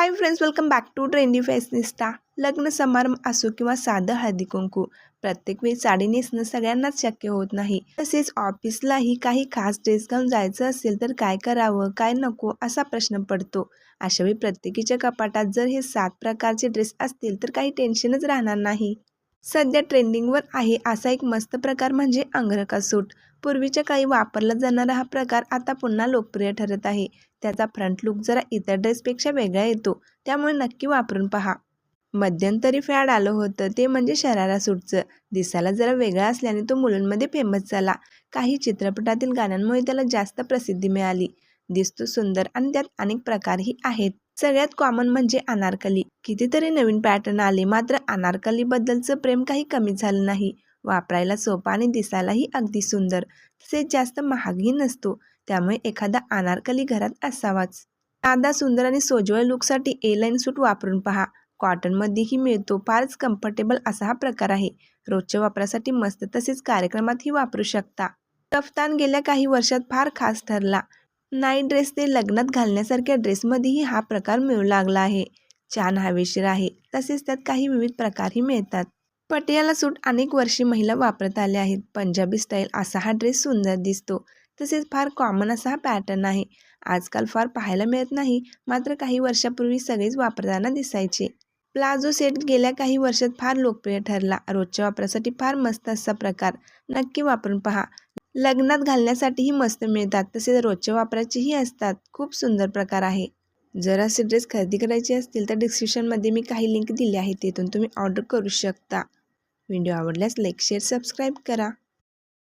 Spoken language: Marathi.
High friends, welcome back to trendy fashionista. लग्न समारंभ असो किंवा साधं हळदी कुंकू, प्रत्येक वेळी साडी नेसणं सगळ्यांनाच शक्य होत नाही। तसेच ऑफिसलाही काही खास ड्रेस घालून जायचं असेल तर काय करावं काय नको असा प्रश्न पडतो। अशावेळी प्रत्येकीच्या कपाटात जर हे 7 प्रकारचे ड्रेस असतील तर काही टेन्शनच राहणार नाही। सध्या ट्रेंडिंगवर आहे असा एक मस्त प्रकार म्हणजे अंगरखा सूट। पूर्वीच्या काळी वापरला जाणारा हा प्रकार आता पुन्हा लोकप्रिय ठरत आहे। त्याचा फ्रंट लुक जरा इतर ड्रेसपेक्षा वेगळा येतो, त्यामुळे नक्की वापरून पहा। मध्यंतरी फॅड आलं होतं ते म्हणजे शरारा सूटचं। दिसायला जरा वेगळा असल्याने तो मुलांमध्ये फेमस झाला। काही चित्रपटातील गाण्यांमुळे त्याला जास्त प्रसिद्धी मिळाली। दिसतो सुंदर आणि त्यात अनेक प्रकारही आहेत। सगळ्यात कॉमन म्हणजे अनारकली। कितीतरी नवीन पॅटर्न आले, मात्र अनारकली बद्दलचं प्रेम काही कमी झालं नाही। वापरायला सोपा आणि दिसायलाही अगदी सुंदर, तसेच जास्त महागही नसतो, त्यामुळे एखादा अनारकली घरात असावाच। साधा सुंदर आणि सोज्वळ लुकसाठी ए लाईन सूट वापरून पहा। कॉटनमध्येही मिळतो, फारच कम्फर्टेबल असा हा प्रकार आहे। रोजच्या वापरासाठी मस्त, तसेच कार्यक्रमातही वापरू शकता। कफ्तान गेल्या काही वर्षात फार खास ठरला। नाईट ड्रेस ते लग्नात घालण्यासारख्या ड्रेसमध्येही हा प्रकार मिळू लागला आहे। छान हवेशीर आहे, तसेच त्यात काही विविध प्रकारही मिळतात। पटियाला सूट अनेक वर्षे महिला वापरत आल्या आहेत। पंजाबी स्टाईल असा हा ड्रेस सुंदर दिसतो, तसेच फार कॉमन असा हा पॅटर्न आहे। आजकाल फार पाहायला मिळत नाही, मात्र काही वर्षापूर्वी सगळेच वापरताना दिसायचे। प्लाझो सेट गेल्या काही वर्षात फार लोकप्रिय ठरला। रोजच्या वापरासाठी फार मस्त असा प्रकार, नक्की वापरून पहा। लग्नात घालण्यासाठीही मस्त मिळतात, तसेच रोजच्या वापराचेही असतात। खूप सुंदर प्रकार आहे। जर असे ड्रेस खरेदी करायचे असतील तर डिस्क्रिप्शनमध्ये मी काही लिंक दिली आहे, तिथून तुम्ही ऑर्डर करू शकता। व्हिडिओ आवडल्यास लाईक शेअर सबस्क्राईब करा।